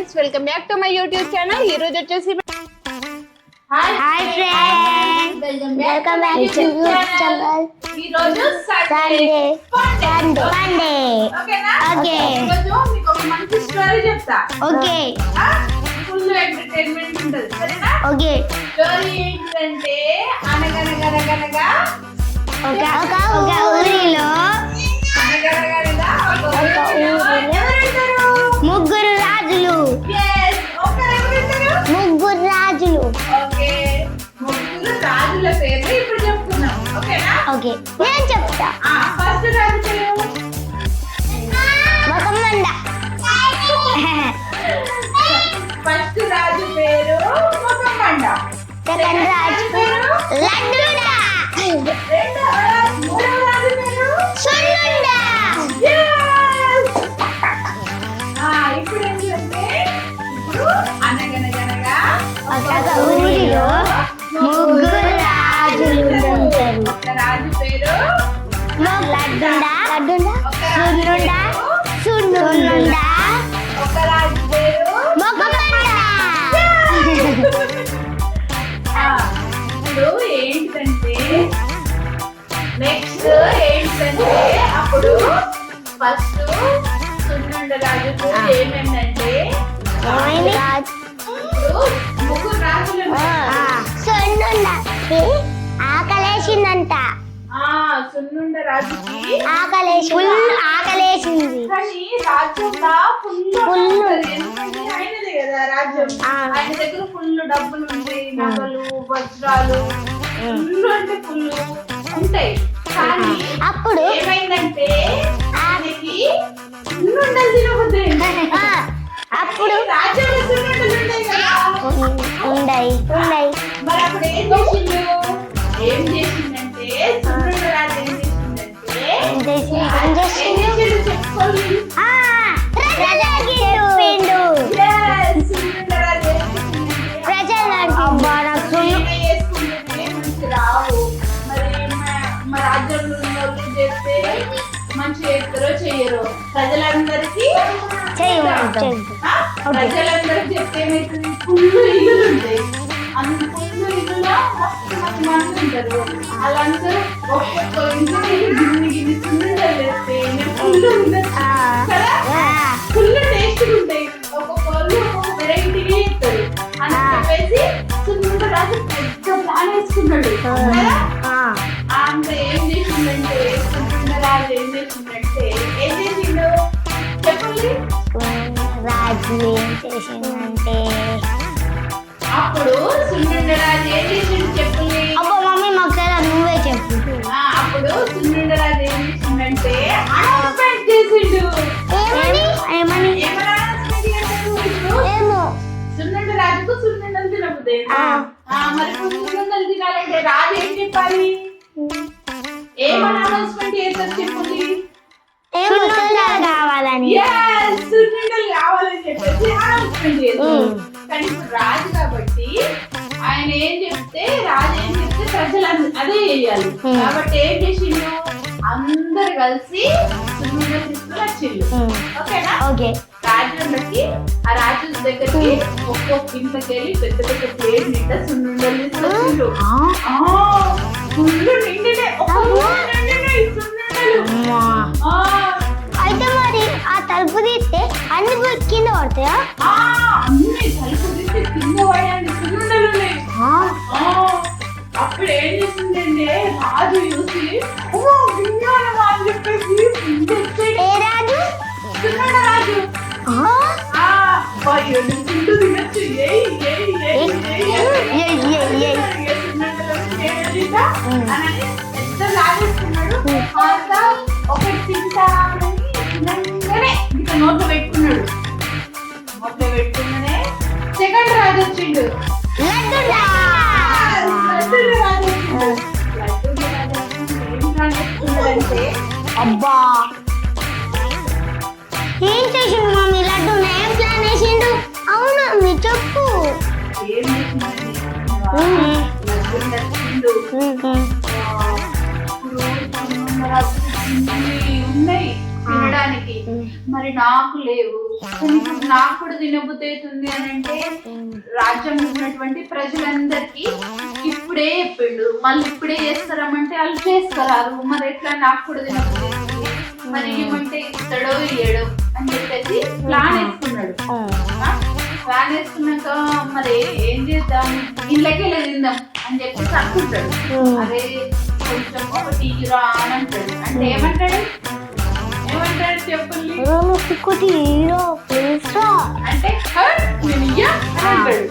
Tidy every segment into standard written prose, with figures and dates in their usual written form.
Friends, welcome back to my YouTube channel. ఈ రోజు వచ్చేసి hi friends, welcome back to YouTube channel. ఈ రోజు సండే ఓకేనా? ఓకే. ఈ రోజు మీకు ఒక మంచి స్టోరీ చెప్తా. ఓకే ఫుల్ ఎంటర్‌టైన్‌మెంట్ ఉంటది, సరేనా? ఓకే. స్టోరీ ఏంటంటే అనగనగనగనగా ఒక ఊరిలో ముగ్గురు రాజులు. ముగ్గురు రాజులు. ఓకే, ముగ్గురు రాజుల పేర్లు ఇప్పుడు చెప్తున్నాం, ఓకేనా? ఓకే, నేను చెప్తా. ఫస్ట్ రాజు పేరు మొకమండ. ఫస్ట్ రాజు పేరు మొకమండ. సెకండ్ రాజు పేరు లడ్డుండ. మూడవ రాజు పేరు సున్నుండ. ఇప్పుడు ఏంటంటే ఇప్పుడు అనగనగనగా ఒక ఊరిలో ముగ్గురు రాజులు ఉంటారు. ఒక రాజు పేరు లడ్డుండ. ఒక రాజు సున్నుండ. పేరు సున్నుండ. ఒక రాజు పేరు మొకమండ. ఇప్పుడు ఏంటంటే నెక్స్ట్ ఏంటంటే అప్పుడు ఫస్ట్ సున్నుండ రాజుకు ఏమైందంటే ఇప్పుడు ముగ్గురు రాజులు సున్నుండకి ఆకలేసిందంట. సున్నుండ రాజుకి ఆకలేసింది. కానీ రాజ్యంలో ఫుల్ ఆయనదే కదా రాజ్యం. ఆయన దగ్గర ఫుల్ డబ్బులు ఉంటాయి, నగలు వజ్రాలు ఫుల్ అంటే ఫుల్ ఉంటాయి. కానీ అప్పుడు ఏమైందంటే ఆయనకి సున్నుండలు తినబుద్ది. అప్పుడు రాజ్యంలో సున్నుండలు ఉంటాయి కదా. ఉండయి. మరి అప్పుడు ఏం చేసిందంటే సున్నుండ రాజు ఏం చేసిందంటే చెప్పుకోవాలి. మంచి చేస్తారో చెయ్యరు ప్రజలందరికీ ప్రజలందరికీ చెప్తే ఏమైతుంది, ఫుల్ ఇల్లులు ఉంటాయి. అంత ఫుల్ ఇల్లులో మస్తు మంది మంది ఉంటారు. వాళ్ళందరూ ఒక్కొక్క ఇంట్లో గిన్ని సున్నుండలు వేస్తే ఫుల్ ఉండొచ్చు కదా, ఫుల్ టేస్ట్ ఉంటాయి. ఒక్కొక్కళ్ళు ఒక్కొక్క వెరైటీ ఇస్తారు అని చెప్పేసి సున్నుండ రాజు పెద్ద ప్లాన్ వేసుకున్నాడు కదా. అంత ఏం చేసిందంటే సున్నుండ రాజు ఏం చేసిండు చెప్పండి. రాజు ఏం చేసిందంటే అప్పుడు సున్నుండ రాజు ఏం చేసిండు చెప్పండి. అబ్బా మమ్మీ మాకు తెలియదు, నువ్వే చెప్పు. అప్పుడు సున్నుండ రాజు ఏం చేసిందంటే అనౌన్స్మెంట్ చేసిండు. ఏమని ఏమని అనౌన్స్మెంట్ చేసిండు? ఇప్పుడు ఏమో సున్నుండ రాజుకు సున్నుండలు తినబుద్ది. మరి సున్నుండలు తినాలంటే రాజు ఏం చెప్పాలి? ఏమని అనౌన్స్మెంట్ చేస్తారు చెప్పండి. కావాలని సున్నుండలు కావాలని చెప్పేసి అనౌన్స్మెంట్ చేస్తారు. కానీ ఇప్పుడు రాజు కాబట్టి ఆయన ఏం చెప్తే ప్రజలు అదే చేయాలి. కాబట్టి ఏం చేసిండు, అందరు కలిసి సున్నుండలు తీసుకుని వచ్చిండు. ఓకేనా? ఓకే. రాజులకి ఆ రాజు దగ్గరికి ఒక్కొక్క ఇంట్లోకెళ్ళి పెద్ద పెద్ద ప్లేట్ నిండా సున్నుండలు తీసుకొచ్చిండు. ఫుల్ నిండినే సున్నుండలు. అయితే మరి ఆ తలుపు తీస్తే అన్ని కింద పడతాయా? అన్ని తలుపు తీస్తే కింద పడేయండి సున్నుండలు ఉన్నాయి. అప్పుడు ఏం చేసిందంటే రాజు చూసి విజ్ఞానం అని చెప్పేసి ఏ రాజు? సున్నుండ రాజు. తింటూ తినచ్చు. ఎంత లాగేసుకున్నాడు. ఒకటి తింటానని తినగానే ఇక నోట్లో పెట్టుకున్నాడు. నోట్లో పెట్టుకున్నానే సెకండ్ రాజు వచ్చిండు. లడ్డు రాజు వచ్చిండు. ఏం ప్లాన్ చేసుకున్నాడంటే అబ్బా ఏం చేసిండు మమ్మీ? లడ్డు ఏం ప్లాన్ వేసిండు? అవును మీ చెప్పు. ఏం చేసిందంటే లడ్డు నచ్చిండు. ఉన్నాయి తినడానికి. మరి మరి నాకు లేవు, కానీ ఇప్పుడు నాకు కూడా తినబుద్ధి అవుతుంది అని అంటే రాజ్యంలో ఉన్నటువంటి ప్రజలందరికీ ఇప్పుడే చెప్పిండు, మళ్ళీ ఇప్పుడే చేస్తారమంటే వాళ్ళు చేస్తారు. మరి ఎట్లా నాకు కూడా తినబుద్ధి అవుతుంది, మరి ఏమంటే ఇస్తాడో ఇయ్యడో అని చెప్పేసి ప్లాన్ వేసుకున్నాడు. ప్లాన్ వేసుకున్నాక మరి ఏం చేద్దాం, ఇళ్ళకి తిందాం అని చెప్పేసి అనుకుంటాడు. అదే కొంచెం ఒకటి ఇరా అని అంటాడు. అంటే ఏమంటాడు చెప్పండి అంటే నేను ఇయ్యా అని అంటాడు.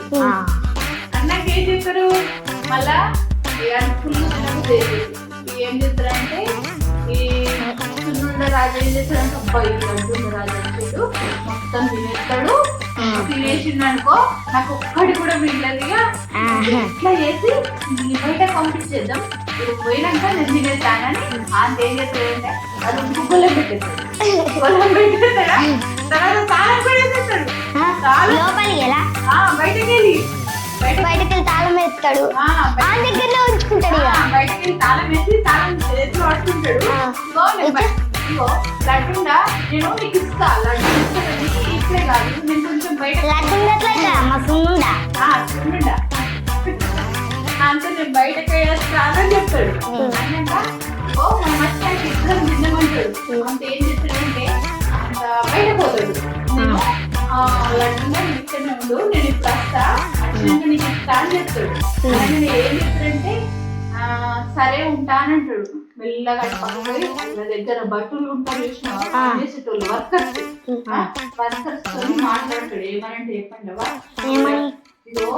అన్నాక ఏం చేస్తారు మళ్ళా ఫుల్ ఏం చేస్తారంటే ఈ సున్నుండ రాజు ఏం చేస్తాడంటే అబ్బాయి లడ్డుండ రాజు అంటాడు, మొత్తం తినేస్తాడు. తినేసిండు అనుకో నాకు ఒక్కడి కూడా మిగిలిగా ఇట్లా చేసి బయట పంపించేద్దాం, ఇప్పుడు పోయినాక నేను తినేస్తానని అంత ఏం చేస్తాడంటే అది గుగ్గొల్లం పెట్టేస్తాడు. గొల్లం పెట్టేస్తాడా తర్వాత తాళం కూడా వేసేస్తాడు. బయటకి వెళ్ళి తాళం వేస్తాడు, దగ్గరలో ఉంచుకుంటాడు. బయటకి వెళ్ళి తాళం వేసి తాళం చేతిలో పట్టుకుంటాడు. లడ్డుండా నేను నీకు ఇస్తా, లడ్డు ఇస్తానని ఇప్పుడే కాదు, నేను కొంచెం బయట సున్నుండా అంతే నేను బయటకి వేస్తానని చెప్తాడు. అన్నాక ఓ మా మర్చిపోయి ఇద్దరం తిన్నామంటాడు. అంత ఏం చేస్తాడంటే అంత బయట పోతాడు. నేను లడ్డుండా ఇక్కడనే ఉండు, నేను ఇప్పుడు వస్తా, వచ్చినాక నీకు ఇస్తా అని చెప్తాడు. నేను ఏం చెప్తాడంటే సరే ఉంటానంటాడు. మెల్లగా పక్కపోయి వాళ్ళ దగ్గర బట్టలు ఉంటారు చూసిన చేసేటోళ్ళు వర్కర్స్ తో మాట్లాడతాడు. ఏమనంటే చెప్పండవా, ఇదో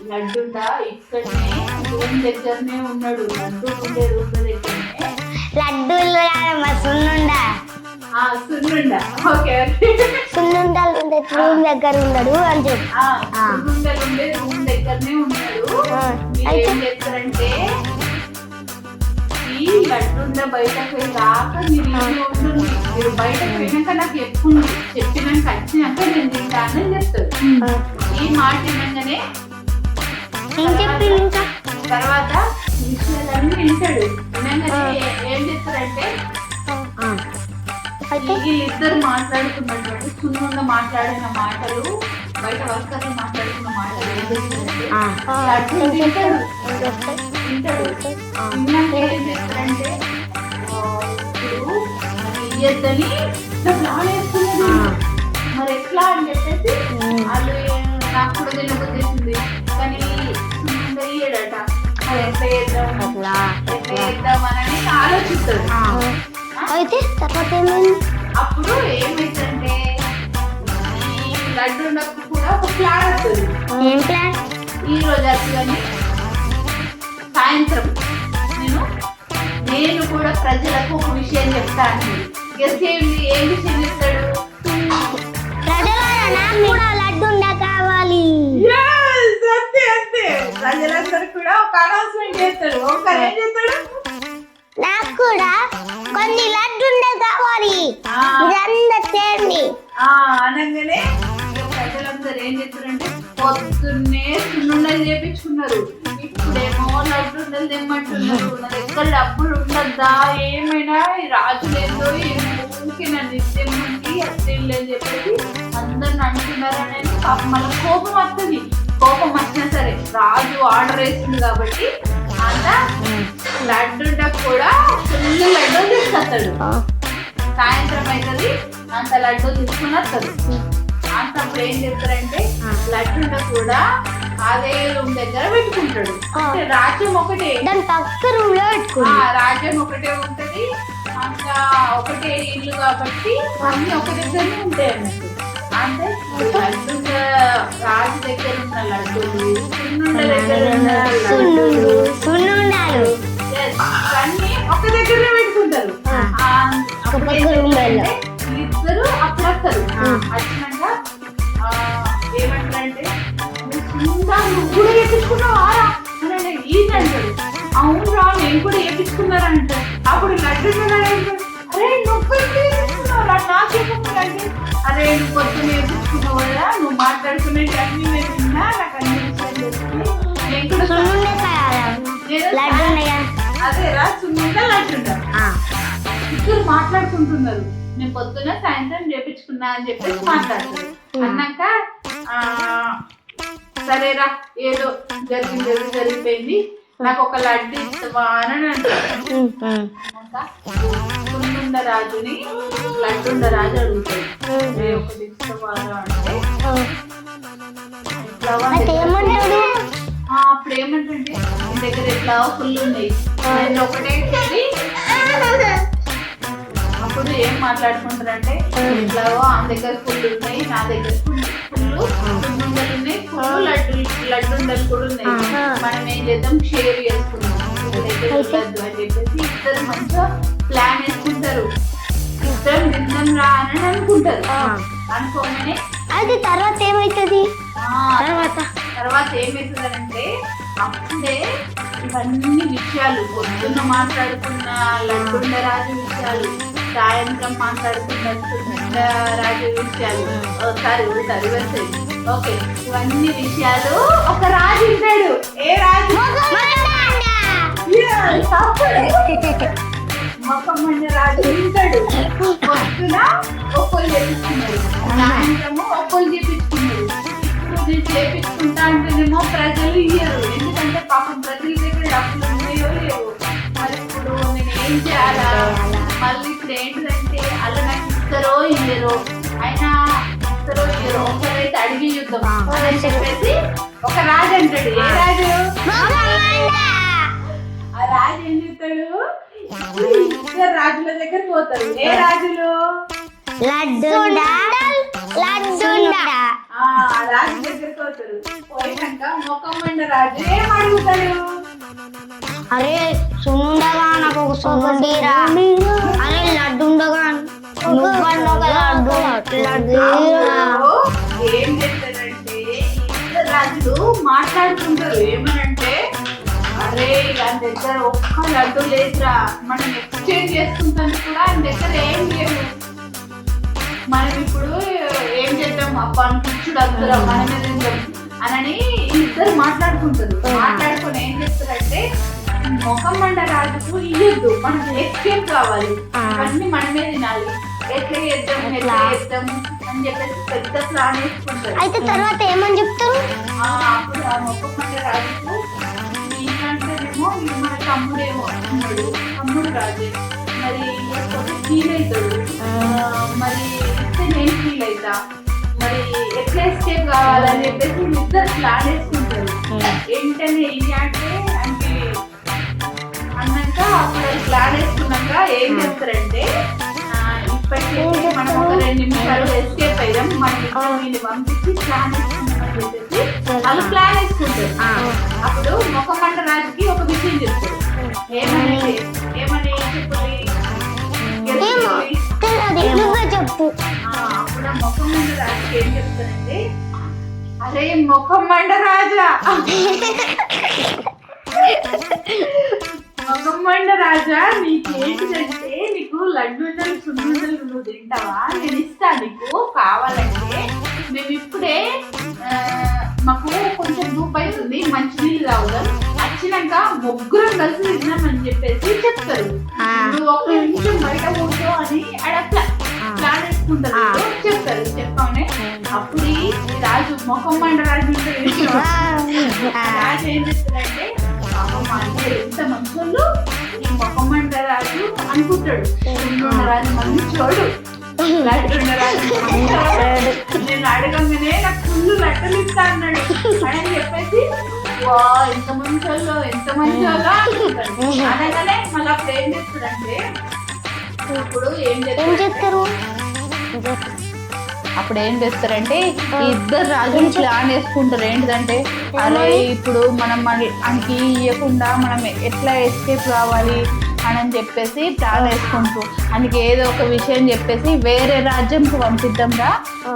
లడ్డుండా ఇక్కడనే రూమ్ దగ్గరనే ఉన్నాడు, లడ్డు ఉండే రూమ్ దగ్గరనే సున్నుండా ఓకే సున్నుండలు ఉండే రూమ్ దగ్గర ఉన్నాడు అని చెప్పి సున్నుండలు ఉండే రూమ్ దగ్గరనే ఉన్నాడు. ఏం చెప్తారంటే ఈ లడ్డుండ బయటకు వెళ్ళాక మీరు ఇంట్లో ఉంటుంది, మీరు బయటకు పోయినాక నాకు ఎప్పుడు చెప్పినాక వచ్చినాక నేను తింటానని చెప్తాడు. ఈ మాట వినగానే తర్వాత విషయాలన్నీ వింటాడు. వినగానే ఏం చేస్తారంటే వీళ్ళిద్దరు మాట్లాడుకున్నటువంటి సున్నుండ మాట్లాడిన మాటలు, బయట వర్కర్లు మాట్లాడుకున్న మాటలు ఏం చేస్తారంటే తింటాడు. విన్నాక ఏం చేస్తారంటే ఇప్పుడు ఇయ్యద్దని ప్లాన్ వేసుకున్నాడు. మరి ఎట్లా అని చెప్పేసి వాళ్ళు నాకు కూడా తెలియబోతుంది, కానీ సున్నుండ ఇయ్యడట. మరి ఎట్లా చేద్దామని ఆలోచిస్తాడు. అయితే తర్వాత ఏమైంది, అప్పుడు ఏమైందంటే ఈ లడ్డుండకు కూడా ఒక ప్లాన్ వస్తుంది. ఏం ప్లాన్? ఈ రోజు కానీ సాయంత్రం నేను కూడా ప్రజలకు ఒక విషయం చెప్తాను. ఏం విషయం చెప్తాడు? లడ్డుండ కావాలి. అంతే అంతే, ప్రజలందరూ కూడా ఒక అనౌన్స్మెంట్ చేస్తాడు. ఒకరు ఏం చేస్తాడు, నాకు కూడా కొన్ని లడ్డుండ కావాలి చేయండి అనగానే ప్రజలందరూ ఏం చేస్తారంటే పొద్దున్నే సున్నుండలు చేపించుకున్నారు. ఇప్పుడేమో లడ్డుండలు తెమ్మంటున్నారు. నా దగ్గర డబ్బులు ఉండద్దా, ఏమైనా రాజులేదో ఊరికి నన్ను తెమ్మంటి అత్తేళ్ళు అని చెప్పేసి అందరిని అంటున్నారు అనేది పాపం మళ్ళీ కోపం వస్తుంది. కోపం వచ్చినా సరే రాజు ఆర్డర్ వేస్తుంది కాబట్టి అంత లడ్డుండ కూడా ఫుల్ లడ్డూలు తీసుకొస్తాడు. సాయంత్రం అవుతుంది, అంత లడ్డూలు తీసుకుని వస్తాడు. అంతప్పుడు ఏం చెప్తారంటే లడ్డుండ కూడా అదే రూమ్ దగ్గర పెట్టుకుంటాడు. రాజ్యం ఒకటే, రాజ్యం ఒకటే ఉంటది, ఇంకా ఒకటే ఇల్లు కాబట్టి అన్ని ఒక దగ్గరనే ఉంటాయి అన్నట్టు. అంటే లడ్డుండ రాజు దగ్గర ఉన్న లడ్డూలు, సున్నుండ దగ్గర ఉన్న సున్నుండాలు అన్ని ఒక దగ్గరనే పెట్టుకుంటారు. ఇద్దరు అప్పుడు వస్తారు. వచ్చినాక ఏమంటారంటే నువ్వు కూడా వేపించుకున్నావా అని ఈయనంటాడు. అవును రా నేను కూడా వేపించుకున్నారంటారు. అప్పుడు లడ్డు అరే నువ్వు వేపించుకున్నావు రా, నాకేమంటే అరే నువ్వు పొద్దున్న వేపించుకున్నావు కదా, నువ్వు మాట్లాడుకునే అన్ని నేను విన్నా, నాకు అన్ని విషయాలు తెలుసు. నేను కూడా అదే రా సున్నుండ లడ్డుండ ఇద్దరు మాట్లాడుకుంటున్నారు. నేను పొద్దున సాయంత్రం చేపించుకున్నా అని చెప్పేసి మాట్లాడతారు. అన్నాక సరేరా ఏదో జరిగిపోయింది, నాకు ఒక లడ్డు ఇస్తావా అని అంటారు. సున్నుండ రాజుని లడ్డుండ రాజు అడుగుతాడు, ఒకటి ఇస్తావా అంటే అప్పుడు ఏమంటే నీ దగ్గర ఎట్లా ఫుల్ ఉన్నాయి ఒకటే చెప్పి అప్పుడు ఏం మాట్లాడుకుంటారంటే ఎట్లాగో ఆ దగ్గర ఫుల్ ఉన్నాయి, నా దగ్గర ఫుల్ సున్నుండలు ఉన్నాయి, ఫుల్ లడ్డుండలు కూడా ఉన్నాయి, మనం ఏం చేద్దాం షేర్ చేసుకుందాం అని చెప్పేసి ఇద్దరు మంచిగా ప్లాన్ వేసుకుంటారు. ఇద్దరు నిజం రా అని అనుకుంటారు. అనుకోగానే అది తర్వాత ఏమైతుంది? తర్వాత ఏమవుతుందంటే అప్పుడే ఇవన్నీ విషయాలు పొద్దున్న మాట్లాడుకున్న లడ్డుండ రాజు విషయాలు, సాయంత్రం మాట్లాడుకున్న సున్నుండ రాజు విషయాలు, ఒకసారి రివర్స్ ఓకే, ఇవన్నీ విషయాలు ఒక రాజు ఉంటాడు. ఏ రాజు? మొక్కమండ రాజు ఉంటాడు. పొద్దున ఒక్కలు చేపించుకున్నాడు, సాయంత్రము ఒక్కలు చేపించుకున్నాడు. ఇప్పుడు నేను చేపించుకుంటా అంటేనేమో ప్రజలు ఇయ్యరు, ఎందుకంటే పాపం ప్రజల దగ్గర డబ్బులు ఉన్నాయో లేవు. మరి ఇప్పుడు నేను ఏం చేయాలా? మళ్ళీ ఇప్పుడు ఏంటంటే అలా నాకు ఇస్తారో ఇయ్యరో, అయినా ఇస్తారో ఇయ్యరో, ఒకరైతే అడిగి చూద్దాం అని చెప్పేసి ఒక రాజు అంటాడు. ఏ రాజు? ఆ రాజు ఏం చెప్తాడు? ఇద్దరు రాజుల దగ్గర పోతారు. ఏ రాజులు? రాజు దగ్గరికి పోతారు. పోయినాక మొక్కమండ రాజు ఏం అడుగుతాడు? అరే సున్నుండగా నాకు ఒక సున్నుండిరా, అరే లడ్డుండగా ఏం చేస్తారంటే ఇద్దరు రాజులు మాట్లాడుకుంటారు. ఏమనంటే అరే ఆయన దగ్గర ఒక్క లడ్డు లేదురా, మనం ఎక్స్చేంజ్ చేసుకుంటాను కూడా ఆయన దగ్గర ఏం లేవు, మనం ఇప్పుడు ఏం చేద్దాం అబ్బా అనిపించుడు అందరం మనమే తిందాం అని ఇద్దరు మాట్లాడుకుంటారు. మాట్లాడుకుని ఏం చేస్తారంటే మొక్కమండ రాజుకు ఇయ్యొద్దు, మనకు ఎక్స్చేంజ్ కావాలి, ఇవన్నీ మనమే తినాలి, ఎట్లా చేద్దాం అని చెప్పేసి పెద్ద ప్లాన్ వేసుకుంటారు. అయితే తర్వాత ఏమని చెప్తారు? అప్పుడు ఆ మొక్కమండ రాజుకు ఏంటంటేనేమో మన తమ్ముడేమో ఉన్నాడు, తమ్ముడు రాజు, మరి ఫీల్ అవుతాడు, మరి ఇస్తే నేను ఫీల్ అవుతా, మరి ఎట్లా ఎస్కేప్ కావాలని చెప్పేసి ఇద్దరు ప్లాన్ వేసుకుంటారు. ఏంటని ఇది అంటే అన్నాక అప్పుడు ప్లాన్ వేసుకున్నాక ఏం చేస్తారంటే ఇప్పటికీ మనం ఒక 2 నిమిషాలు ఎస్కేప్ అయ్యాం, మనం ఇద్దరు పంపించి ప్లాన్ వేసుకున్నామని చెప్పేసి వాళ్ళు ప్లాన్ వేసుకుంటారు. అప్పుడు మొక్కమండ రాజుకి ఒక విషయం చెప్తారు. ఏమని చెప్పాలి? చెప్పు. అప్పుడు మొక్కమండ రాజుకి ఏం చెప్తారంటే అరే మొక్కమండ రాజా, మొక్కమండ రాజా నీకేంటిదంటే నీకు లడ్డుండలు సున్నుండలు నువ్వు తింటావా, నేను ఇస్తా నీకు కావాలంటే. మేము ఇప్పుడే మాకు కొంచెం దూపు అవుతుంది, మంచినీళ్ళు తాగుదాం, వచ్చినాక ముగ్గురం కలిసి తిన్నామని చెప్పేసి చెప్తారు. నువ్వు ఒక నిమిషం బయట కూర్చో అని అడట్లా ప్లాన్ వేసుకుంటారు, చెప్తారు. చెప్పానే అప్పుడు ఈ రాజు మొక్కమండ రాజు రాజు ఏం చెప్తారంటే పాపం అంటే ఎంత మంచోళ్ళు ఈ మొక్కమండ రాజు అనుకుంటాడు. సున్నుండ రాజు మంచోడు, లడ్డుండ రాజు నేను అడగంగానే నాకు ఫుల్ లడ్డలు ఇస్తా అన్నాడు అని చెప్పేసి వా ఎంత మంచోళ్ళు అనగానే మళ్ళీ అప్పుడు ఏం చేస్తారంటే అప్పుడు ఏం చేస్తారంటే ఇద్దరు రాజులు ప్లాన్ వేసుకుంటారు. ఏంటిదంటే అరే ఇప్పుడు మనం మనకి ఇవ్వకుండా మనం ఎట్లా ఎస్కేప్ కావాలి అని చెప్పేసి ప్లాన్ వేసుకుంటూ ఆయనకి ఏదో ఒక విషయం చెప్పేసి వేరే రాజ్యంకి పంపిద్దాం రా,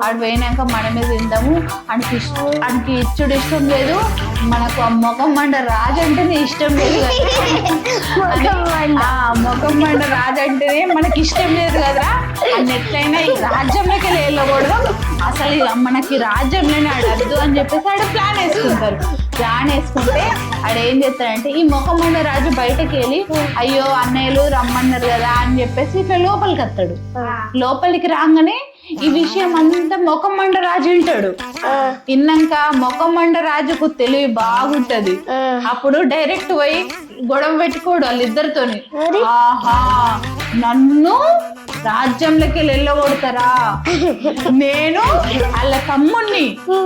ఆడు పోయినాక మనమే తిందాము, ఆయనకి ఇచ్చుడు ఇష్టం లేదు, మనకు ఆ మొక్కమండ రాజు అంటేనే ఇష్టం లేదు, మొక్కమండ రాజు అంటేనే మనకి ఇష్టం లేదు కదరా, అని ఎట్లయినా ఈ రాజ్యంలోకి వెళ్ళకూడదు, అసలు మనకి రాజ్యంలోనే ఆడద్దు అని చెప్పేసి ఆడ ప్లాన్ వేసుకుంటారు. ప్లాన్ వేసుకుంటే ఆడేం చేస్తాడంటే ఈ మొఖమండ రాజు బయటకి వెళ్ళి అయ్యో అన్నయ్యలు రమ్మన్నారు కదా అని చెప్పేసి ఇట్లా లోపలికి వస్తాడు. లోపలికి రాగానే ఈ విషయం అంతా మొఖమండ రాజు వింటాడు. విన్నాక మొఖమండ రాజుకు తెలివి బాగుంటది. అప్పుడు డైరెక్ట్ పోయి గొడవ పెట్టుకోడు వాళ్ళిద్దరితోని. ఆహా నన్ను రాజ్యంలోకి వెళ్ళగొడతారా, నేను వాళ్ళ తమ్ముణ్ణి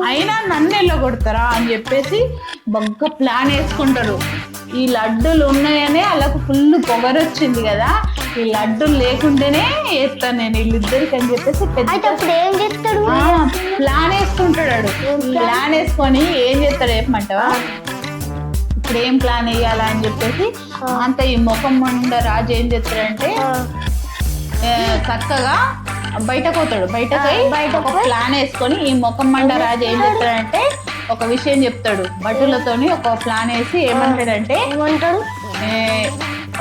అయినా నన్ను వెళ్ళగొడతారా అని చెప్పేసి బాగా ప్లాన్ వేసుకుంటారు. ఈ లడ్డూలు ఉన్నాయనే వాళ్ళకు ఫుల్ పొగరొచ్చింది కదా, ఈ లడ్డూలు లేకుంటేనే వేస్తాను నేను వీళ్ళిద్దరికి అని చెప్పేసి ప్లాన్ వేసుకుంటాడు. ప్లాన్ వేసుకొని ఏం చేస్తాడు చెప్పమంటావా? ఇప్పుడు ఏం ప్లాన్ వేయాలా అని చెప్పేసి అంత ఈ ముఖం ఉండ రాజు ఏం చేస్తాడంటే చక్కగా బయటకు పోతాడు. బయట ఒక ప్లాన్ వేసుకొని ఈ ముఖం మండ రాజు ఏం చెప్తాడంటే ఒక విషయం చెప్తాడు. భటులతోని ఒక ప్లాన్ వేసి ఏమంటాడంటే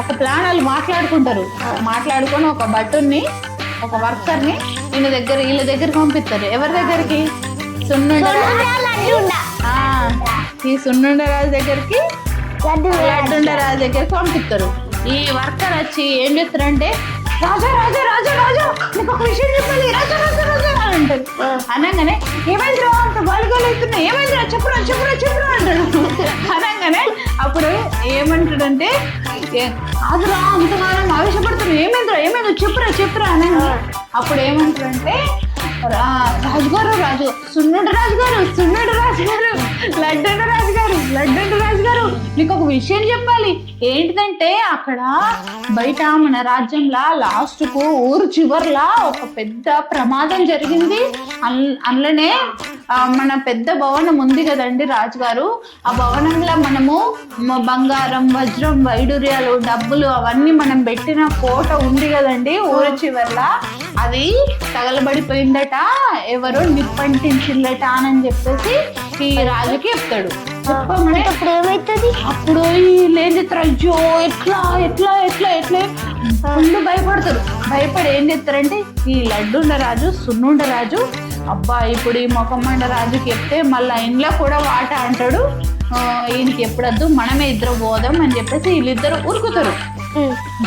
ఒక ప్లాన్ వాళ్ళు మాట్లాడుకుంటారు. మాట్లాడుకొని ఒక భటుని ఒక వర్కర్ని వీళ్ళ దగ్గరికి పంపిస్తారు. ఎవరి దగ్గరికి? ఈ సున్నుండ రాజు దగ్గరికి లడ్డుండ రాజు దగ్గరికి పంపిస్తారు. ఈ వర్కర్ వచ్చి ఏం చేస్తారంటే రాజా రాజా రాజా రాజా నీకు ఒక విషయం చెప్పాలి రాజా రాజా రాజా అని అంటారు. అనగానే ఏమైందిరా అంత బాలుగోలు అవుతున్నాయి, ఏమైందిరా చెప్పురా చెప్పురా చెప్పురా అంటాడు. అనగానే అప్పుడు ఏమంటాడంటే కాదురా అంతగానం ఆవేశపడుతున్నావు, ఏమైందో చెప్పురా చెప్పురా అనగా అప్పుడు ఏమంటాడంటే రాజుగారు సున్నుండ రాజు గారు లడ్డు రాజు గారు నీకు ఒక విషయం చెప్పాలి. ఏంటిదంటే అక్కడ బయట మన రాజ్యంలో లాస్ట్ కు ఊరు చివర్లా ఒక పెద్ద ప్రమాదం జరిగింది. అందులోనే మన పెద్ద భవనం ఉంది కదండి రాజుగారు, ఆ భవనంలో మనము బంగారం వజ్రం వైడూర్యాలు డబ్బులు అవన్నీ మనం పెట్టిన కోట ఉంది కదండి ఊరు చివర్లా, అది తగలబడిపోయిందట, ఎవరో నిప్పంటించిందట అని చెప్పేసి ఈ రాజుకి చెప్తాడు. చెప్పమని అప్పుడు ఏమైతుంది? అప్పుడు వీళ్ళు ఏం చేస్తారు, అయ్యో ఎట్లా ఎట్లా ఎట్లా ఎట్లా ఫుల్ భయపడతారు. భయపడి ఏం చేస్తారంటే ఈ లడ్డుండ రాజు సున్నుండ రాజు అబ్బా ఇప్పుడు ఈ మొఖమండ రాజుకి చెప్తే మళ్ళీ ఇంట్లో కూడా వాట అంటాడు, ఈయనకి ఎప్పుడద్దు మనమే ఇద్దరు పోదాం అని చెప్పేసి వీళ్ళిద్దరు ఉరుకుతారు.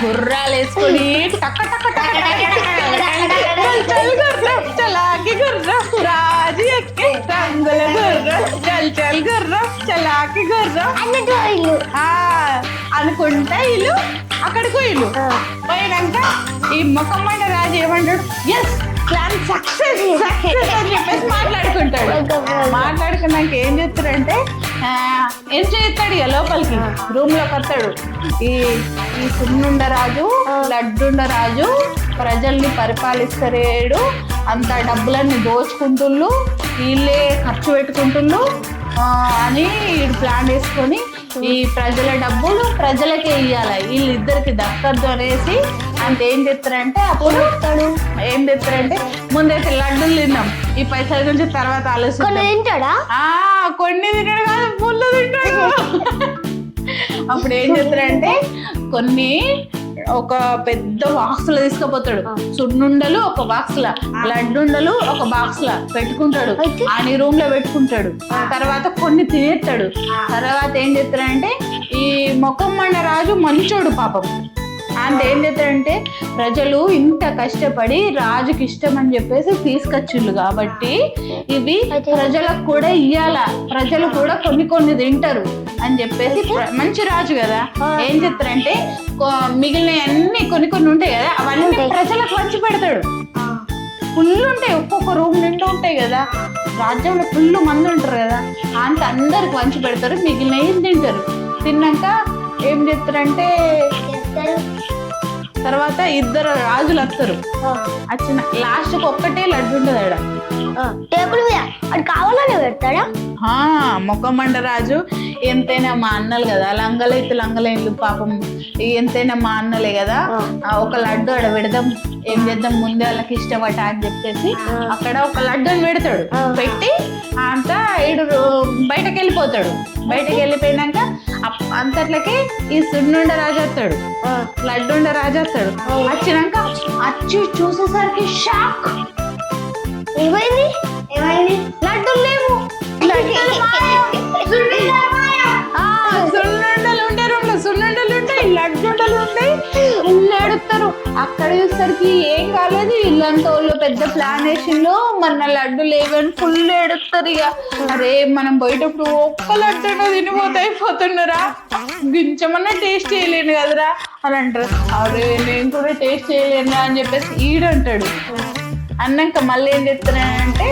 గుర్రాలు వేసుకొని టక్క టక్క చలాకి గుర్రం రాజు ఎక్కే రంగుల గుర్రం చల్ గుర్రం చలాకి గుర్రం అనుకుంటా వీళ్ళు అక్కడికి పోయినాక ఈ మొఖమండ రాజు ఏమంటాడు, ఎస్ ప్లాన్ సక్సెస్ అని చెప్పేసి మాట్లాడుకున్నాక ఏం చేస్తాడంటే ఏం చేస్తాడు ఇక లోపలికి రూమ్ లోకి వస్తాడు. ఈ సున్నుండ రాజు లడ్డుండ రాజు ప్రజల్ని పరిపాలిస్తలేడు, అంత డబ్బులన్నీ దోచుకుంటుళ్ళు, వీళ్ళే ఖర్చు పెట్టుకుంటుళ్ళు అని ప్లాన్ వేసుకొని ఈ ప్రజల డబ్బులు ప్రజలకే ఇవ్వాలి, వీళ్ళిద్దరికి దక్కద్దు అనేసి అంత ఏం చెప్తారంటే అప్పుడు ఏం చెప్తారంటే ముందైతే లడ్డూలు తిన్నాం, ఈ పైసల గురించి తర్వాత ఆలోచించాడా కొన్ని తిన్నాడు కాదు పుల్లు తింటాడు. అప్పుడు ఏం చెప్తారంటే కొన్ని ఒక పెద్ద బాక్స్ లో తీసుకుపోతాడు, సున్నుండలు ఒక బాక్స్ లా లడ్డుండలు ఒక బాక్స్ లా పెట్టుకుంటాడు, అని రూమ్ లో పెట్టుకుంటాడు. తర్వాత కొన్ని తినేస్తాడు. తర్వాత ఏం చేస్తాడంటే ఈ మొఖమండ రాజు మంచోడు పాపం, అంత ఏం చేస్తాడంటే ప్రజలు ఇంత కష్టపడి రాజుకి ఇష్టం అని చెప్పేసి తీసుకొచ్చిళ్ళు కాబట్టి ఇవి ప్రజలకు కూడా ఇయ్యాల, ప్రజలు కూడా కొన్ని తింటారు అని చెప్పేసి మంచి రాజు కదా ఏం చెప్తారంటే మిగిలిన అన్ని కొన్ని ఉంటాయి కదా అవన్నీ ప్రజలకు పంచి పెడతాడు. ఫుల్ ఉంటాయి, ఒక్కొక్క రూమ్ నిండా ఉంటాయి కదా, రాజ్యంలో ఫుల్ మంది ఉంటారు కదా, అంత అందరికి పంచి పెడతారు, మిగిలిన ఏం తింటారు. తిన్నాక ఏం చెప్తారంటే తర్వాత ఇద్దరు రాజులు వస్తారు, వచ్చిన లాస్ట్ ఒక్కటే లడ్డు ఉంటుంది ఆడ టేబుల్ మీద, అది కావాలని పెడతాడా? మొఖమండ రాజు ఎంతైనా మా అన్నలు కదా, లంగలేంలు పాపం ఎంతైనా మా అన్నలే కదా, ఒక లడ్డు ఆడ పెడదాం, ఏం చేద్దాం ముందే వాళ్ళకి ఇష్టపట అని చెప్పేసి అక్కడ ఒక లడ్డుని పెడతాడు. పెట్టి అంతా ఈడు బయటకు వెళ్ళిపోతాడు. బయటకు వెళ్ళిపోయినాక అంతట్లకి ఈ సున్నుండ రాజు వస్తాడు, లడ్డుండ రాజు వస్తాడు. వచ్చినాక వచ్చి చూసేసరికి షాక్, ఏమైంది లడ్డూలు లేవు, అక్కడ చూసరికి ఏం కాలేదు. ఇల్లంతా వాళ్ళు పెద్ద ప్లాన్ వేసిండు, మన లడ్డు లేవని ఫుల్ ఎడుస్తారు. ఇక అరే మనం పోయేటప్పుడు ఒక్క లడ్డు తినిపోతే అయిపోతున్నారా, గించమన్నా టేస్ట్ చేయలేను కదరా అని అంటారు. అరే నేను కూడా టేస్ట్ చేయలేను అని చెప్పేసి ఈడంటాడు. అన్నాక మళ్ళీ ఏం చెప్తానంటే,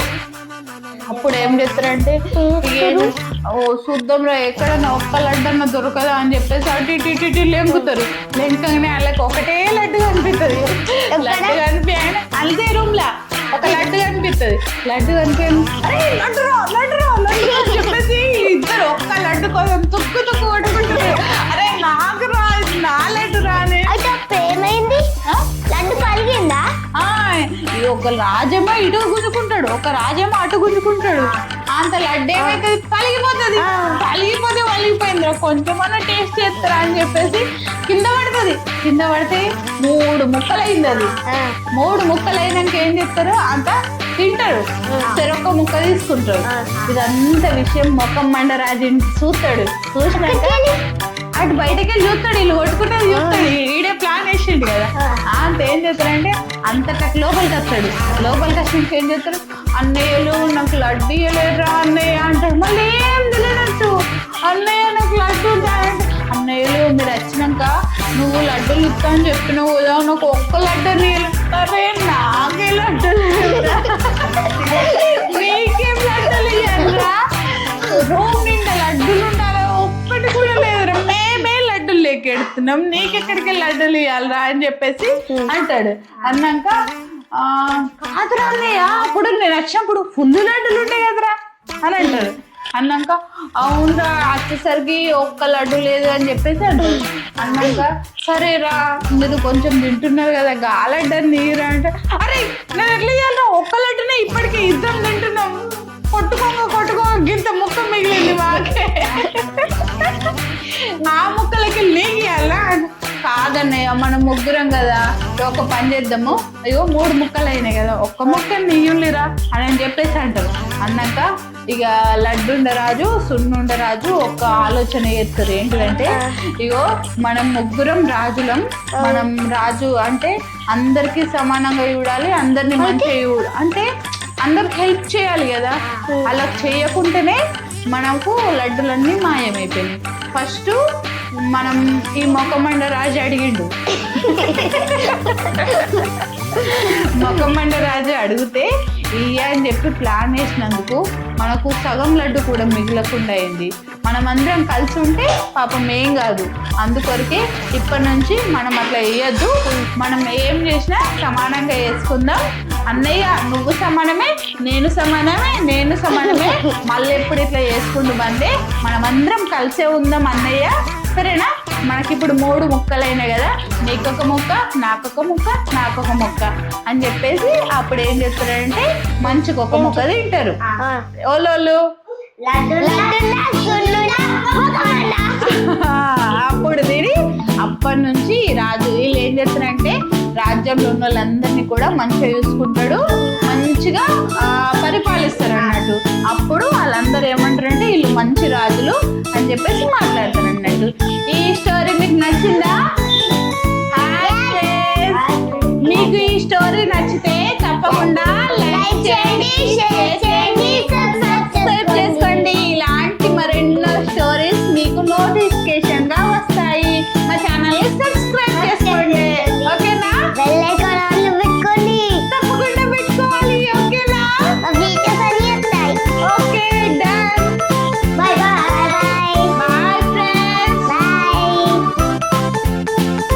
అప్పుడు ఏం చెప్తారంటే ఓ చూద్దాంరా ఎక్కడన్నా ఒక్క లడ్డు అన్న దొరకదా అని చెప్పేసి అటు ఇటు ఇటు ఇటు లెంకుతారు. లెంకగానే వాళ్ళకి ఒకటే లడ్డు కనిపిస్తుంది. లడ్డు కనిపించగానే అదే రూమ్ లా ఒక లడ్డు కనిపిస్తుంది. లడ్డు కనిపించ అరే లడ్డురా లడ్డురా లడ్డు అని చెప్పేసి ఇద్దరు ఒక్క లడ్డు కోసం తుక్కు తుక్కు కొట్టుకుంటారు. అరే నాకు రా, నా లడ్డు రానే. ఏమైంది? లడ్డు పలిగిందా? ఒక రాజేమో ఇటు గుంజుకుంటాడు, ఒక రాజేమో అటు గుంజుకుంటాడు. అంత లడ్డు ఏమైతే పలిగిపోతుంది. పలిగిపోతే పలిగిపోయింది, కొంచెమన్నా టేస్ట్ చేస్తారా అని చెప్పేసి కింద పడుతుంది. కింద పడితే 3 ముక్కలైంది. అది 3 ముక్కలైనాక ఏం చెప్తారు, అంత తింటాడు. చెరొక్క ముక్క తీసుకుంటాడు. ఇదంతా విషయం మొఖం మండరాజు చూస్తాడు. చూసినాక అటు బయటకి వెళ్ళి చూస్తాడు, వీళ్ళు కొట్టుకుంటే చూస్తాడు. ఈడే ప్లాన్ వేసిండు కదా. అంత ఏం చేస్తాడంటే అంతటా లోపలికి వస్తాడు. లోపలికి వచ్చినాక ఏం చేస్తాడు, అన్నయ్యలు నాకు లడ్డు ఇవ్వలేదురా అన్నయ్య అంటాడు. మళ్ళీ ఏం తెలియనట్టు అన్నయ్య నాకు లడ్డు ఉంటాయంటే, అన్నయ్యలు మీరు వచ్చినాక నువ్వు లడ్డూలు ఇస్తా అని చెప్పినావు కదా, నాకు ఒక్క లడ్డు నీళ్ళే, నాకే లడ్డూలు నీకేం లడ్డూలు ఇవ్వరా, రూమ్ నిండా లడ్డూలు ఉండాలి, ఒక్కటి కూడా లేదురా, మేమే లడ్డూలు లేకెడుతున్నాం, నీకెక్కడికి లడ్డూలు ఇవ్వాలరా అని చెప్పేసి అంటాడు. అన్నాక కాదురా అన్నయ్య అప్పుడు నేను వచ్చినప్పుడు ఫుల్ లడ్డూలు ఉంటాయి కదరా అని అంటాడు. అన్నాక అవునరా వచ్చేసరికి ఒక్క లడ్డు లేదు అని చెప్పేసి అంటాడు. అన్నాక సరేరా మీరు కొంచెం తింటున్నారు కదా గా లడ్డు నీరా అంటే, అరే నేను ఎట్లా చేయాలరా, ఒక్క లడ్డునే ఇప్పటికే ఇద్దరం తింటున్నాం, కొట్టుకో గింత ముక్క మిగిలింది మాకే, ఆ ముక్కలకి నీగియాలా. కాదన్నయ్య మనం ముగ్గురం కదా, ఒక పని చేద్దాము, అయ్యో 3 ముక్కలు అయినాయి కదా, ఒక్క ముక్క నీయులిరా అని చెప్పేసి అంటారు. అన్నాక ఇక లడ్డుండరాజు సున్నుండరాజు ఒక ఆలోచన చేస్తారు. ఏంటంటే ఇగో మనం ముగ్గురం రాజులం, మనం రాజు అంటే అందరికి సమానంగా చూడాలి, అందరినీ మంచిగా అంటే అందరికి హెల్ప్ చేయాలి కదా. అలా చేయకుంటేనే మనకు లడ్డులన్నీ మాయమైపోయినాయి. ఫస్ట్ మనం ఈ మొక్కమండ రాజు అడిగిండు. మొక్కమండ రాజు అడిగితే ఇయ్య అని చెప్పి ప్లాన్ వేసినందుకు మనకు సగం లడ్డు కూడా మిగలకుండా అయింది. మనమందరం కలిసి ఉంటే పాపం ఏం కాదు. అందుకొరకే ఇప్పటి నుంచి మనం అట్లా వేయద్దు, మనం ఏం చేసినా సమానంగా వేసుకుందాం. అన్నయ్య నువ్వు సమానమే, నేను సమానమే, మళ్ళీ ఎప్పుడు ఇట్లా చేసుకుంటూ బందే, మనమందరం కలిసే ఉందాం అన్నయ్య, సరేనా? మనకిప్పుడు 3 ముక్కలైనాయి కదా, నీకొక ముక్క నాకొక ముక్క అని చెప్పేసి అప్పుడు ఏం చేస్తారంటే మంచిగా ఒక ముక్క తింటారు ఓలోళ్ళు. అప్పుడు తిని అప్పటి నుంచి రాజు వీళ్ళు ఏం చేస్తారంటే రాజ్యంలో ఉన్న వాళ్ళందరినీ కూడా మంచిగా చూసుకుంటాడు, మంచిగా పరిపాలిస్తారు అన్నట్టు. అప్పుడు వాళ్ళందరూ ఏమంటారంటే వీళ్ళు మంచి రాజులు అని చెప్పేసి మాట్లాడతారు అన్నట్టు. ఈ స్టోరీ మీకు నచ్చిందా? మీకు ఈ స్టోరీ నచ్చితే తప్పకుండా లైక్ చేయండి, షేర్